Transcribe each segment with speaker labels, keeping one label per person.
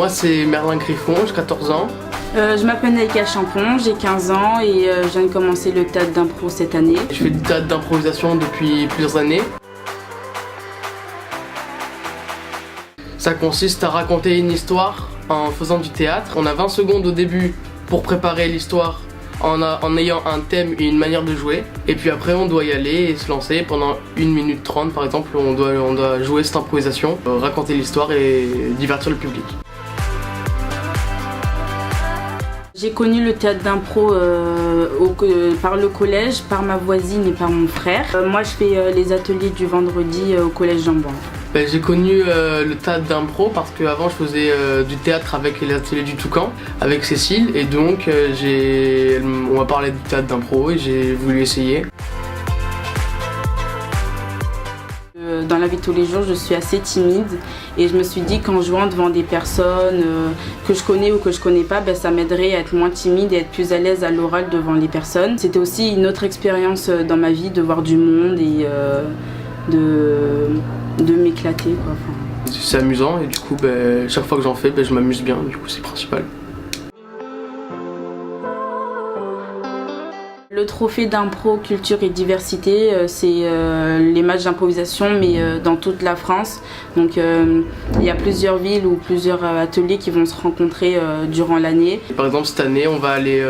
Speaker 1: Moi c'est Merlin Griffon, j'ai 14 ans.
Speaker 2: Je m'appelle Naïka Champon, j'ai 15 ans et je viens de commencer le théâtre d'impro cette année.
Speaker 1: Je fais du théâtre d'improvisation depuis plusieurs années. Ça consiste à raconter une histoire en faisant du théâtre. On a 20 secondes au début pour préparer l'histoire en ayant un thème et une manière de jouer. Et puis après on doit y aller et se lancer pendant 1 minute 30 par exemple. On doit jouer cette improvisation, raconter l'histoire et divertir le public.
Speaker 2: J'ai connu le théâtre d'impro par le collège, par ma voisine et par mon frère. Moi je fais les ateliers du vendredi au collège Jean-Bouin.
Speaker 1: J'ai connu le théâtre d'impro parce qu'avant je faisais du théâtre avec les ateliers du Toucan, avec Cécile, et donc on m'a parlé du théâtre d'impro et j'ai voulu essayer.
Speaker 2: Dans la vie de tous les jours, je suis assez timide et je me suis dit qu'en jouant devant des personnes que je connais ou que je connais pas, ça m'aiderait à être moins timide et être plus à l'aise à l'oral devant les personnes. C'était aussi une autre expérience dans ma vie de voir du monde et de m'éclater, quoi.
Speaker 1: C'est amusant et du coup chaque fois que j'en fais je m'amuse bien, du coup c'est principal.
Speaker 2: Le trophée d'impro culture et diversité, c'est les matchs d'improvisation mais dans toute la France. Donc il y a plusieurs villes ou plusieurs ateliers qui vont se rencontrer durant l'année.
Speaker 1: Par exemple cette année on va aller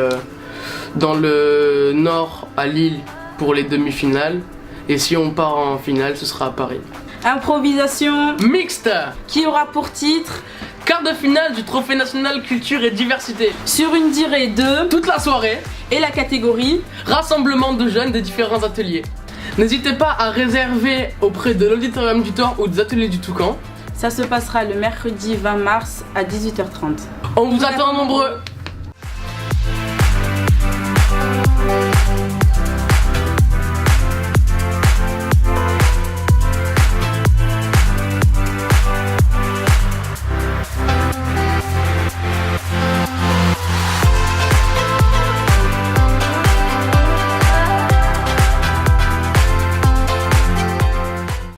Speaker 1: dans le nord à Lille pour les demi-finales, et si on part en finale ce sera à Paris.
Speaker 2: Improvisation
Speaker 1: mixte
Speaker 2: qui aura pour titre
Speaker 1: quart de finale du trophée national culture et diversité
Speaker 2: sur une durée de
Speaker 1: toute la soirée,
Speaker 2: et la catégorie
Speaker 1: rassemblement de jeunes des différents ateliers. N'hésitez pas à réserver auprès de l'auditorium du Thor ou des ateliers du Toucan.
Speaker 2: Ça se passera le mercredi 20 mars à 18h30.
Speaker 1: On vous attend nombreux.